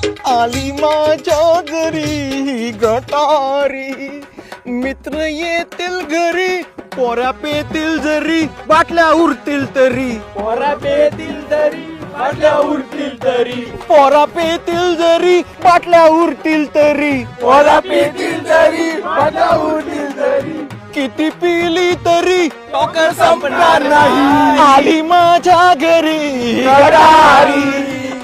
आली माझ्या घरी गटारी, मित्र येतील घरी, पोरा पेतील जरी, बाटल्या उरतील तरी, पोरा पेतील जरी, बाटल्या उरतील तरी, पोरा पेतील जरी, बाटल्या उरतील तरी, पोरा पेतील जरी, बाटल्या उरतील तरी, किती पिली तरी टोकर संपणार नाही. आली माझ्या घरी गटारी,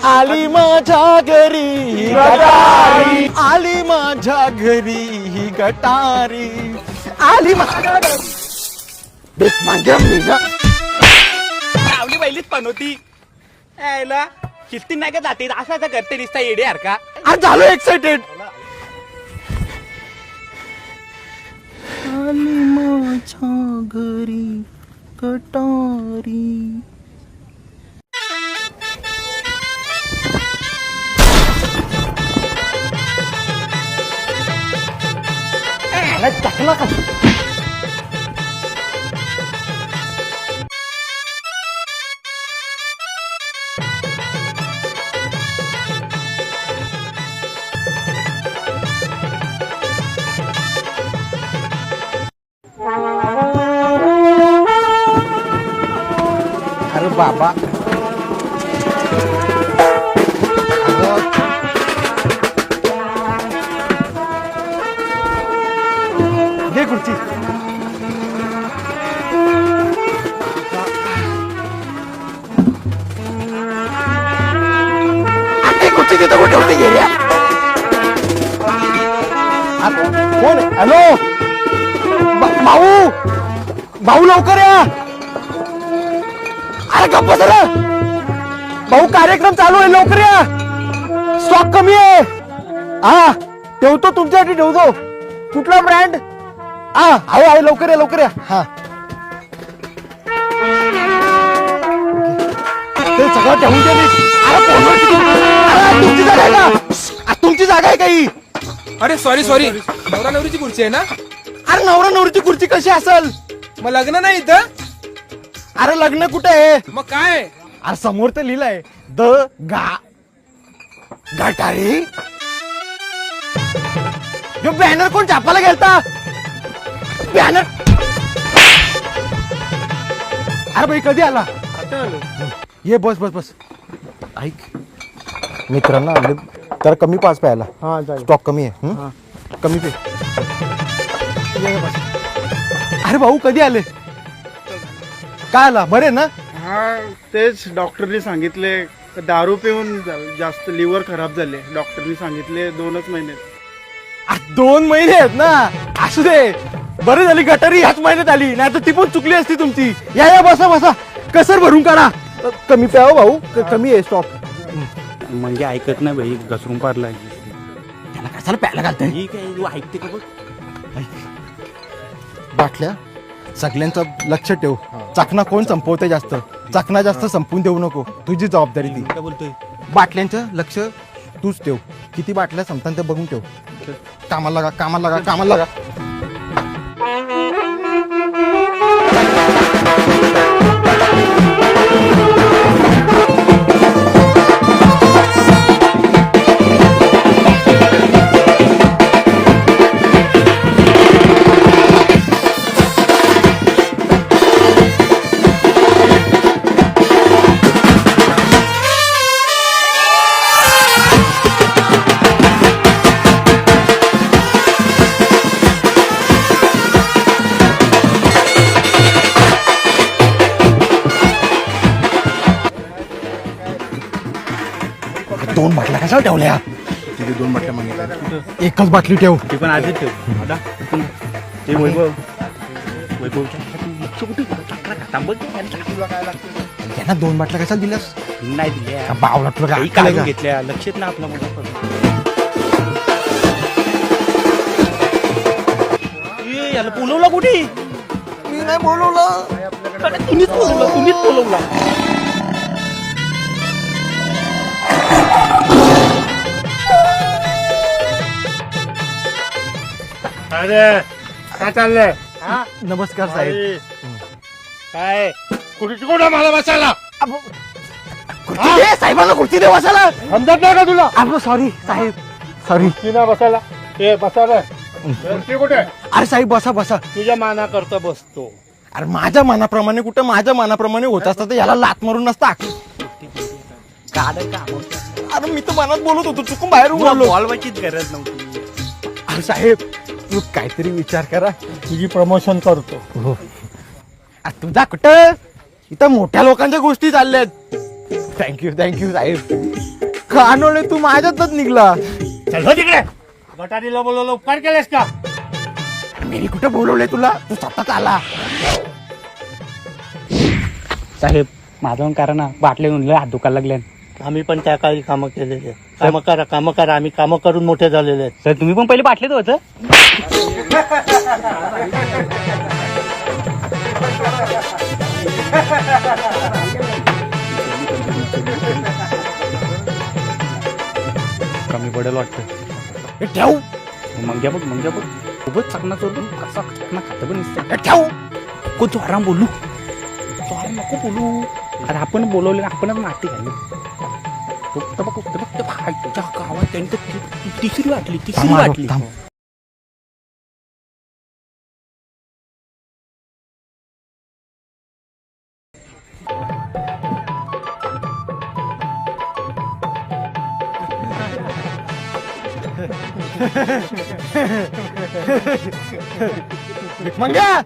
आली माझ्या घरी गटारी, आली माझ्या घरी ही गटारी, आली माझ्या रावली पहिलीच पण होती यायला शिस्ती नाही का जाते असं करते दिसता येडे यार का. आज झालो एक्साइटेड. आली माझ्या घरी गटारी. टाकला का अरे बाबा घे खुर्ची. खुर्ची तिथं कुठे होती गेल्या. कोण? हॅलो भाऊ, भाऊ लवकर या. अरे गप्प जरा भाऊ, कार्यक्रम चालू आहे, लवकर या. स्टॉक कमी आहे. हा ठेवतो तुमच्यासाठी, ठेवतो. कुठला ब्रँड? हा आहे आहे, लवकर या लवकर या. हा ते सगळं ठेवून दे. अरे तुमची जागा आहे का? तुमची जागा आहे काही? अरे सॉरी नवरा नवरीची खुर्ची आहे ना. अरे नवरा नवरीची खुर्ची कशी असेल? मग लग्न नाही इथं. अरे लग्न कुठे आहे? मग काय? अरे समोर तर लिहिलंय द गटारी. जो बॅनर कोण छापायला गेलता? बॅनर. अरे भाई कधी आला? ये बस बस बस. ऐक मित्रांना आणले तर कमी पाच प्यायला. स्टॉक कमी आहे. कमी पे. अरे भाऊ कधी आले? काय आला? बरे ना? हा तेच डॉक्टरनी सांगितले दारू पिऊन जास्त लिव्हर खराब झाले. डॉक्टरनी सांगितले 2च महिने. 2 महिने आहेत ना. असू दे, बरं झाली गटारी ह्याच महिन्यात आली, नाही तर ती पण चुकली असती तुमची. या या बसा बसा, कसर भरून काढा. कमी प्याव भाऊ, कमी आहे स्टॉक. म्हणजे ऐकत नाही भाई, घसरून पाडलाय. त्याला कशाला प्यायला घालताय? ठीक आहे तू ऐकते का बघ. बाटल्या सगळ्यांचं लक्ष ठेव. चाकणा कोण संपवते जास्त, चाकणा जास्त संपवून देऊ नको. तुझी जबाबदारी ती. काय बोलतोय? बाटल्यांचं लक्ष तूच ठेव. किती बाटल्या संपतात ते बघून ठेव. कामाला लागा, कामाला लागा, कामाला लागा. दोन बाटल्या कशाला ठेवल्या? तिथे 2 बाटल्या मागितल्या. एकच बाटली ठेव. ते पण आधीच ठेव. आता ते वैभवच्या लक्ष कुठे थांबत त्यांना 2 बाटल्या कशाला दिल्यास? नाही दिल्या. बावला तुला काही काय काढून घेतल्या. लक्षात ना आपला मोठा. याला बोलवला कुठे? मी नाही बोलवलं. तुम्हीच बोलवला. अरे काय चाललंय? नमस्कार साहेब. काय कुठे मला बसायला? खुर्ची दे साहेबांना, खुर्ची दे बसायला. समजत नाही का तुला सॉरी साहेब, सॉरी. ना बसायला ए बसायला कुठे अरे साहेब बसा बसा. तुझ्या माना करता बसतो. अरे माझ्या मनाप्रमाणे कुठं माझ्या मनाप्रमाणे होत असतं तर याला लात मारून नसता. अरे मी तर मनात बोलत होतो, चुकून बाहेर बोललो. बोलवायचीच गरज नव्हती. अरे साहेब तू काहीतरी विचार करा. तुझी प्रमोशन करतो. हो. अरे तुझा कुठं, इथं मोठ्या लोकांच्या गोष्टी चालल्यात. थँक्यू साहेब. कानोळे तू माझ्यातच निघला. चल हो तिकडे. गटारीला बोलवलं, उपकार केलेस का? मी कुठं बोलवलंय तुला, तू स्वतःच आला. साहेब माझं कारण ना बाटले उनले हात दुखायला लागले. आम्ही पण त्या काळी कामं केलेली आहेत. कामं करा आम्ही कामं करून मोठे झालेले आहेत. सर तुम्ही पण पहिले बाटलेच होतं. कमी पडेल वाटतं. हे ठेव, मंग्या बघ खूपच चकना चोरून कसा चकना खातं पण हे ठेव. कोण जोराम बोलू, जोराम नको बोलू. अरे आपण बोलवले, आपणच नाटी घालली. बघ भाईच्या गावात त्यांनी तर तिसरी वाटली. थांब. मंग्या,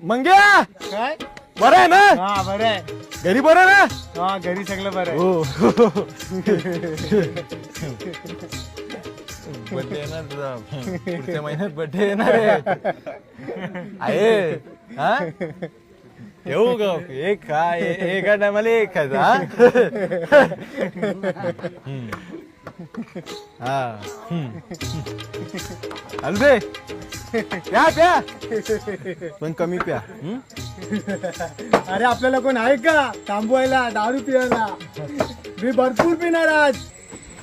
मंग्या काय बरं आहे ना? हा बरं आहे. घरी बरं आहे ना? हा घरी सगळं बरं आहे. हो. बर्थडे येणार तुझा, पुढच्या महिन्यात बर्थडे येणार आहे. हा येऊ ग, एक काय एका टायमाला एक खायचा. अलबे प्या पण कमी प्या. अरे आपल्याला कोण आहे का थांबवायला दारू पियाला? मी भरपूर पिणार आज.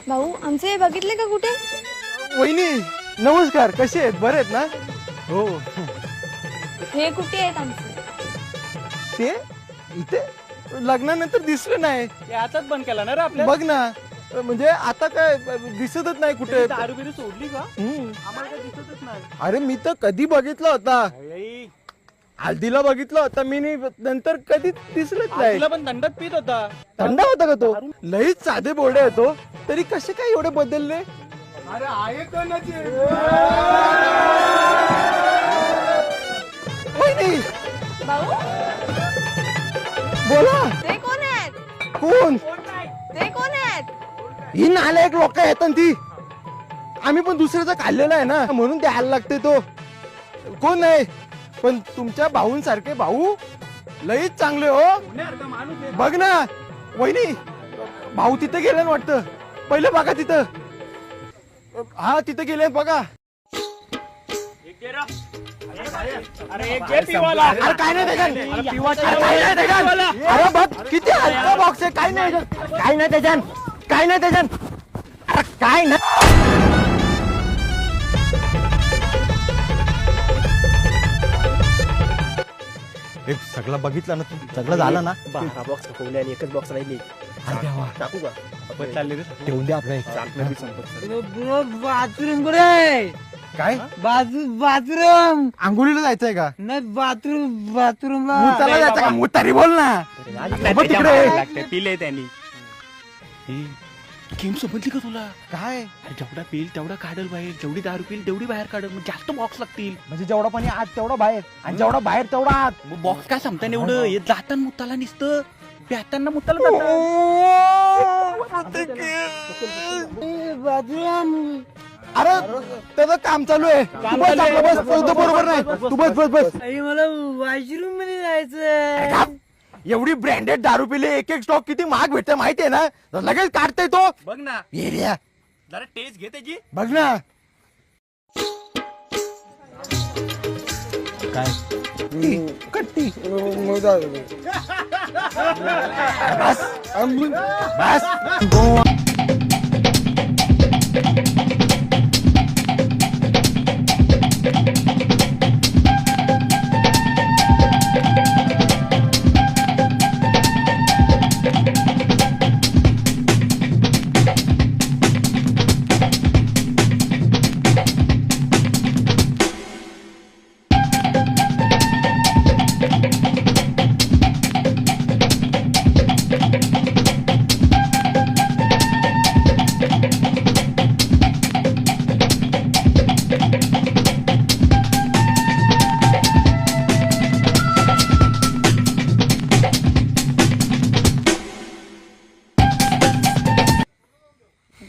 भाऊ आमचे हे बघितले का कुठे? वहिनी नमस्कार, कसे आहेत? बरे आहेत ना? हो. हे कुठे आहेत आमचे? ते इथे लग्नानंतर दिसलं नाही. याचाच बंद केला ना रे आपल्या. बघ ना, म्हणजे आता काय दिसतच नाही कुठे. दारू बिरू सोडली का? हम्म. आम्हाला काही दिसतच नाही. अरे मी तर कधी बघितलं होता, हल्दीला बघितलं होता मी, नंतर कधी दिसलंच नाही. तुला पण दंडात पित होता. थंड होता का तो? लईच साधे बोर्डे येतो, तरी कसे काय एवढे बदलले? अरे आहे कोणाची? वहिनी भाऊ बोला. ते कोण आहेत? कोण? ते कोण आहेत? ही नालायक लोक येतात ती. आम्ही पण दुसऱ्याचा खाल्लेला आहे ना, म्हणून द्यायला लागते तो. कोण नाही, पण तुमच्या भाऊंसारखे भाऊ लईच चांगले हो. बघ ना वहिनी, भाऊ तिथे गेले वाटतं. पहिले बघा तिथं. हा तिथे गेले बघा. अरे काय नाही त्याच्यात. अरे बघ किती हलका बॉक्स आहे. काय नाही त्याच्यात. अरे काय नाही. एक सगळं बघितलं ना तू, सगळं झालं ना. 12 बॉक्स खपवले आणि एकच बॉक्स राहिली. टाकू का? आपण चालले रे. ठेवून दे आपलं एक. बाथरूम कुठे? काय बाथरूम आंघोळीला जायचंय का? नाही बाथरूमला मुताला जायचं का? मुतारी बोल ना. बघ तिकडे. पिले त्यांनी. गेम समजली का तुला? काय अरे जेवढा पिल तेवढा काढल बाहेर, जेवढी दारू पिल तेवढी बाहेर काढल. मग जास्त बॉक्स लागतील. म्हणजे जेवढा पाणी आत तेवढा बाहेर, आणि जेवढा बाहेर तेवढा आत. मग बॉक्स काय सांगता ना एवढं? हे जाताना मुताला निसतं, प्याताना मुताला जातं. बाथरूम अरे त्याचं काम चालू आहे. तू बस आपलं, बस तो बरोबर नाही. तू बस. मला वॉशरूम मध्ये जायचं. काय? एवढी ब्रँडेड दारू पिले, एक स्टॉक किती महाग भेटते माहितीये ना. लगेच काढते तो. बघ ना, एरिया जरा टेस्ट घे त्याची. बघ ना. काय कट्टी बस.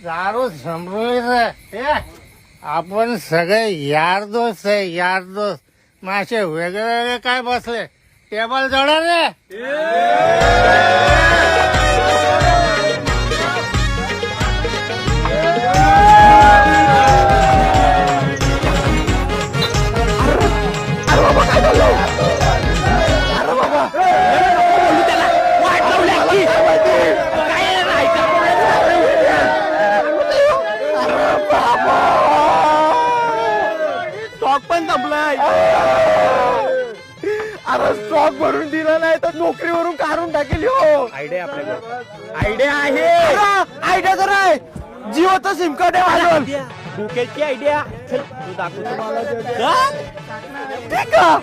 दारू संपवायचं आपण सगळे यार दोस्त आहे, यार दोस्त. मासे वेगळे वेगळे काय बसले, टेबल जोडा रे. स्टॉक पण संपलाय. अरे स्टॉक भरून दिला नाही तर नोकरीवरून काढून टाकेल हो. आयडिया आपल्याकडे आयडिया आहे. आयडिया तर आहे. जिओचं सिम कार्ड आहे माझ्यावर. डोक्याची आयडिया. तू दाखवतो मला. ठीक का?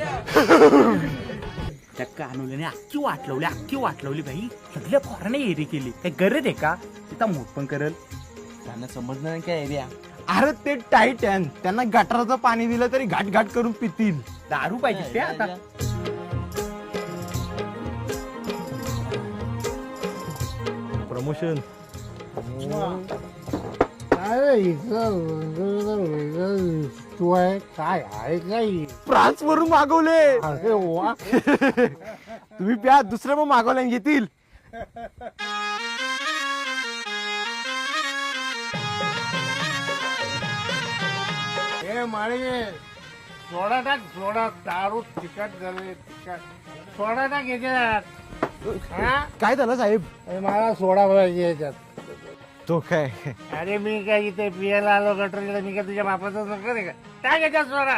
त्या कानूल्याने अख्खी वाटलवली भाई. सगळ्या पोराने एरी केली. काही गरज आहे का? तिथं मोठ पण करल. त्यांना समजणार नाही काय एरिया. अरे ते टाईट आहे. त्यांना गटाराचं पाणी दिलं तरी घाट घाट करून पितील. दारू पाहिजे ते आता. प्रमोशन. अरे तू आहे काय आहे काही. फ्रान्स वरून मागवले. अरे वा. तुम्ही प्या दुसरे मग मागवले घेतील. हे माळे सोडा टाक, सोडा. दारू तिखट झाले, तिखट. सोडा टाक याच्यात. काय झालं साहेब? अरे मला सोडा पाहिजे याच्यात. तो काय? अरे मी काय इथे पियाला आलो गटरीला. मी काय तुझ्या बापाचं नकर आहे का? टाक याच्यात सोडा,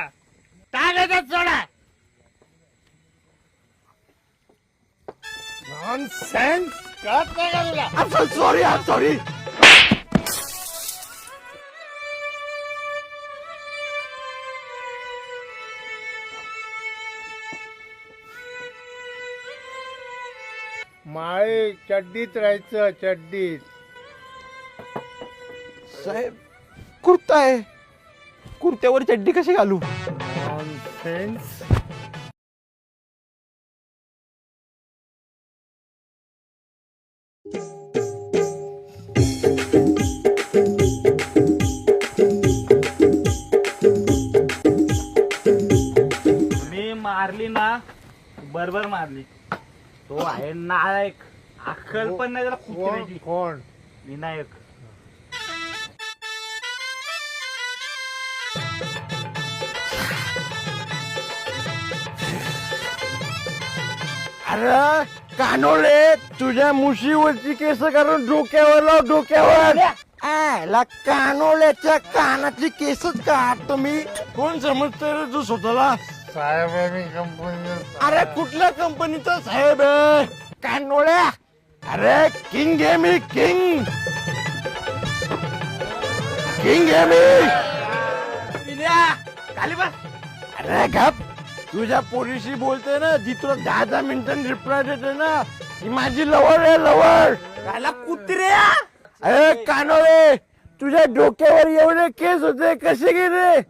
टाक याच्यात सोडा. नॉनसेन्स. कळत नाही का तुला? Sorry sorry. माळे चड्डीत राहायचं, चड्डीत. साहेब कुर्ता आहे. कुर्त्यावर चड्डी कशी घालू? नॉनसेन्स. मी मारली ना, बरोबर मारली. तो आहे नायक. अक्कल पण नाही त्याला कुत्र्याची. कोण? विनायक. अरे कानोले तुझ्या मुशीवरची केस काढून डोक्यावर लाव, डोक्यावर. ला कानोल्याच्या कानाची केसच काढतो मी. कोण समजतोय रे तू स्वतःला? साहेब आहे मी कंपनी. अरे कुठल्या कंपनीचा साहेब आहे? कानोळ्या. अरे किंग आहे मी, किंग. किंग आहे मी. खाली बस. अरे गप. तुझ्या पोरीशी बोलते ना, जी तुला 10 मिनिटांनी रिप्लाय देते ना, ती माझी लवड आहे, लवड. त्याला कुत्र्या. अरे कानोळे तुझ्या डोक्यावर एवढे केस होते, कसे गेले?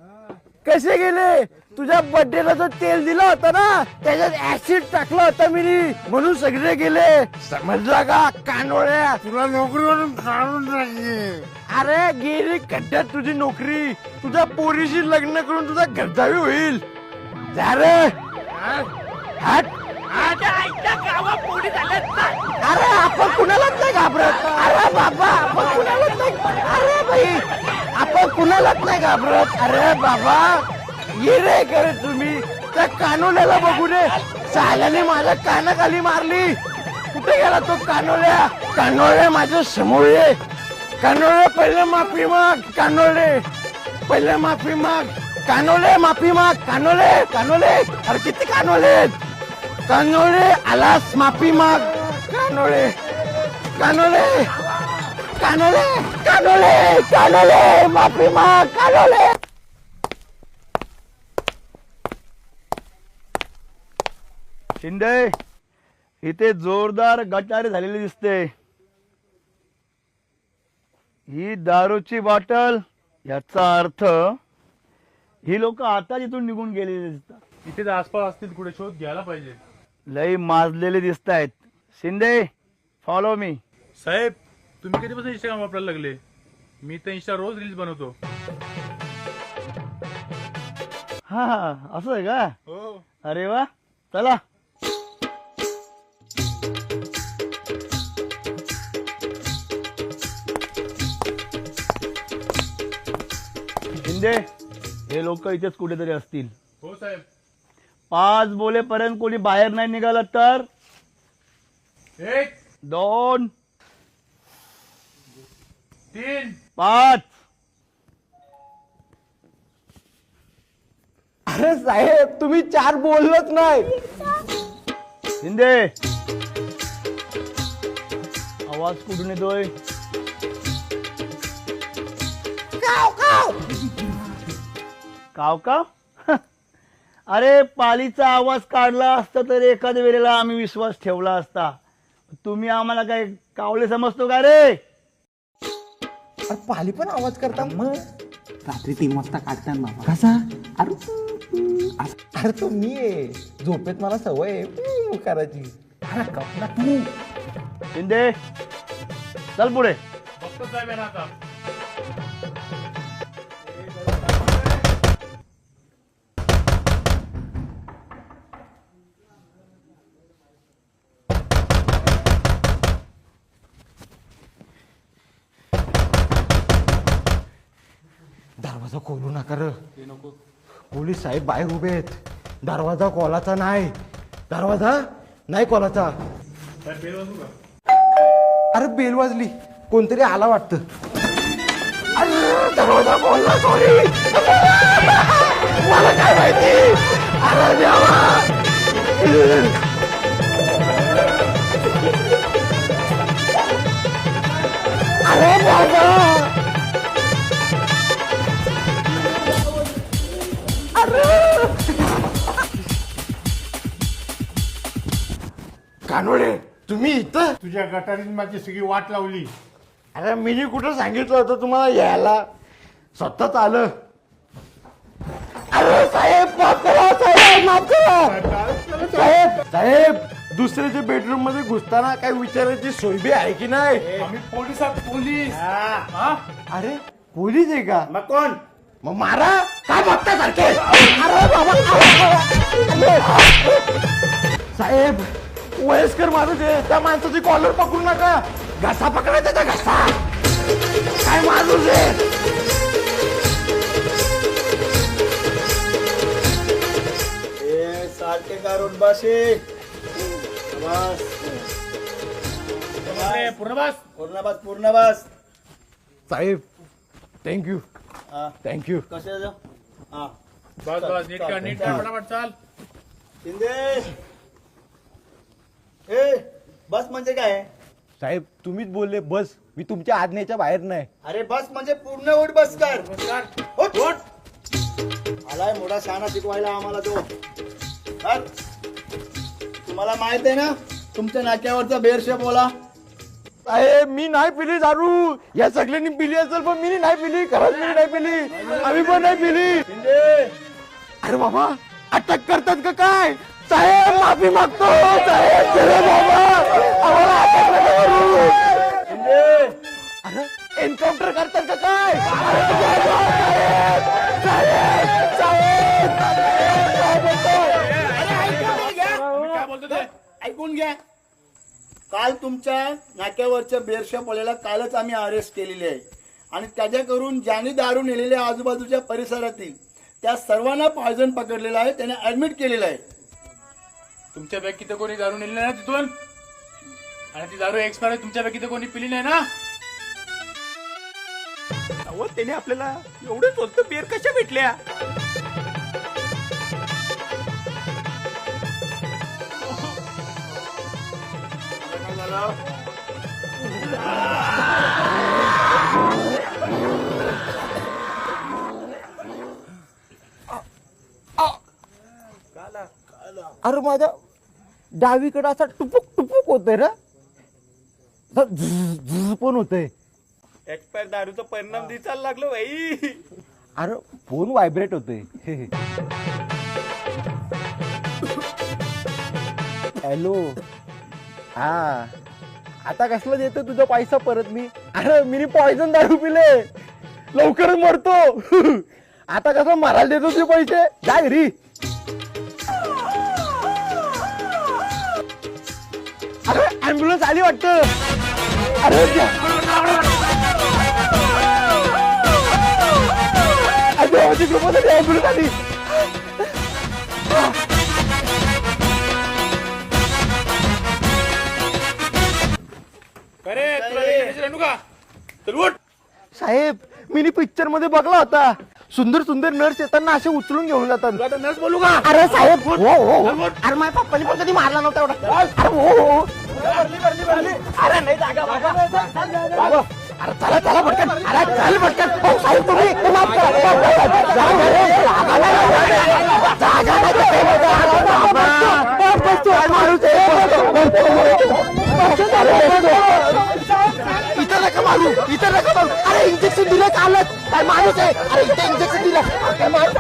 कसे गेले? तुझ्या बर्थडेला जो तेल दिलं होतं ना, त्याच्यात ऍसिड टाकलं होतं मी, म्हणून सगळे गेले. समजला का कानोळ्या? तुला नोकरीवरून काढून टाकले. अरे गेली खड्ड्यात तुझी नोकरी. तुझ्या पोरीशी लग्न करून तुझा घरजावी होईल. जा रे. हट. अरे आपण कुणालाच नाही घाबरत. अरे बाबा आपण कुणालाच नाही. अरे भाई आपण कुणालाच नाही घाबरत. अरे बाबा ये रे करे तुम्ही. त्या कानोल्याला बघू रे. साल्याने माझ्या कानाखाली मारली. कुठे गेला तो कानोल्या? कानोल्या माझ्या समोर ये. कानोले पहिले माफी माग. कानोले पहिले माफी माग. कानोले माफी माग. कानोले कानोले. अरे किती कानोले? कानोले आलास माफी माग. कानोले कानोले कानोले कानोले कानोले माफी माग. कानोले. शिंदे इथे जोरदार गटारी झालेली दिसते. ही दारूची बॉटल. याचा अर्थ ही लोक आता इथून निघून गेलेली दिसतात. इथे आसपास असतील कुठे, शोध घ्यायला पाहिजे. लई माजलेले दिसत आहेत. Shinde follow me. साहेब तुम्ही कधीपासून इंस्टाग्राम वापरायला लागले? मी तर इंस्टा रोज रील्स बनवतो. हा असं आहे का? हो. अरे वा, चला. शिंदे, हे लोक इथेच कुठेतरी असतील. हो साहेब. 5 बोलेपर्यंत कोणी बाहेर नाही निघालं तर 1 2 3 5. अरे साहेब, तुम्ही 4 बोललच नाही. शिंदे, आवाज कुठून येतोय? काव काव. अरे, पालीचा आवाज काढला असता तर एखाद्या वेळेला आम्ही विश्वास ठेवला असता. तुम्ही आम्हाला काय कावले समजतो का रे? पाली पण आवाज करता मग रात्री 3 वाजता काढतात बाबा. कसा? अरे तो मी आहे, झोपेत मला सवय आहे करायची. कपला तू. शिंदे, चल पुढे. बघतो साहेब आहे ना आता. दरवाजा खोलू नका र. पोलीस साहेब बाहेर उभे आहेत. दरवाजा कोलाचा नाही. दरवाजा नाही कोलाचा. साहेब बेल वाजू का? अरे, बेल वाजली. कोणतरी आला वाटतं. अरे, दरवाजा खोलला. सॉरी, मला काय माहिती. अरे देवा. अरे बाबा. कानोडे, तुम्ही इथं? तुझ्या गटारीत माझी सगळी वाट लावली. अरे, मी कुठं सांगितलं होतं तुम्हाला यायला? स्वतःच आलं. अरे साहेब, माफ करा साहेब, माफ करा. साहेब, साहेब, दुसऱ्याच्या बेडरूम मध्ये घुसताना काय विचारायची सोय बी आहे की नाही? आम्ही पोलीस आहोत, पोलीस. अरे, पोलीस आहे का? मग कोण? मग मारा. काय बघता सारखे? अरे बाबा. साहेब, वयस्कर माणूस आहे, त्या माणसाची कॉलर पकडू नका. घसा पकडा त्याचा घसा. काय माणूस आहे? सारखे काढून बसे. पूर्ण बस. पूर्ण बस, पूर्ण बस. साहेब, थँक्यू. हा, थँक्यू. कसे? हा, बस बस. नीट कर, नीट कर, फटाफट चाल. शिंदे. ए, बस म्हणजे काय? साहेब, तुम्हीच बोलले बस. मी तुमच्या आज्ञेच्या बाहेर नाही. अरे बस म्हणजे पूर्ण उठ बस कर. उठ, उठ. आलाय मोठा शहाणा शिकवायला आम्हाला तो. कर. तुम्हाला माहित आहे ना तुमच्या नाक्यावरचा बेरशे बोला. साहेब, मी नाही पिली दारू. या सगळ्यांनी पिली असेल, पण मी नाही पिली. खरंच मी नाही पिली. आम्ही पण नाही पिली. शिंदे. अरे बाबा, अटक करतात का काय? साहेब, माफी मागतो. साहेब, चला बाबा, आम्हाला अटक नका करू. शिंदे. अरे, एन्काउंटर करतात का काय? साहेब, साहेब, साहेब, साहेब, काय बोलतो ते? ऐकून घ्या. काल तुमच्या नाक्यावरच्या बेरशापोळ्याला कालच आम्ही अरेस्ट केलेले आहे आणि त्याच्याकडून ज्यांनी दारू नेलेल्या आजूबाजूच्या परिसरातील त्या सर्वांना पॉयझन पकडलेलं आहे. त्याने ऍडमिट केलेलं आहे. तुमच्यापैकी तर कोणी दारू नेली नाही ना तिथून? आणि ती दारू एक्सपायर आहे, तुमच्यापैकी तर कोणी पिली नाही ना? अहो, त्याने आपल्याला एवढे स्वस्त बेर कशा भेटल्या? अरे, माझ्या डावीकडे असा टुपुक टुपुक होतंय ना. झुझ पण होतंय. एक्सपायर दारूचा परिणाम दिसायला लागलो भाई. अरे, फोन व्हायब्रेट होतोय. हॅलो. हा, आता कसला देतो तुझा पैसा परत मी? अरे मी पॉइझन दारू पिले, लवकरच मरतो. आता कसं मारायला देतो ते पैसे, जा घरी. अरे ऍम्ब्युलन्स आली वाटतं. अरे देवाची कृपा झाली, ऍम्ब्युलन्स आली. साहेब मी पिक्चर मध्ये बघला होता, सुंदर सुंदर नर्स येताना असे उचलून घेऊन जातात. नर्स बोलू का? अरे साहेब हो हो. अरे माझ्या पप्पानी पण कधी मारला नव्हता एवढा. अरे हो हो. अरे नाही जागा बाबा. अरे चला चला पटकन. अरे चल पटकन. हो साहेब तुम्ही माफ करा. जागा इथं नका मारू, इथं नका मारू. अरे इंजेक्शन दिलं कालच, काय माणूस आहे. अरे इथे इंजेक्शन दिलं काय माणूस.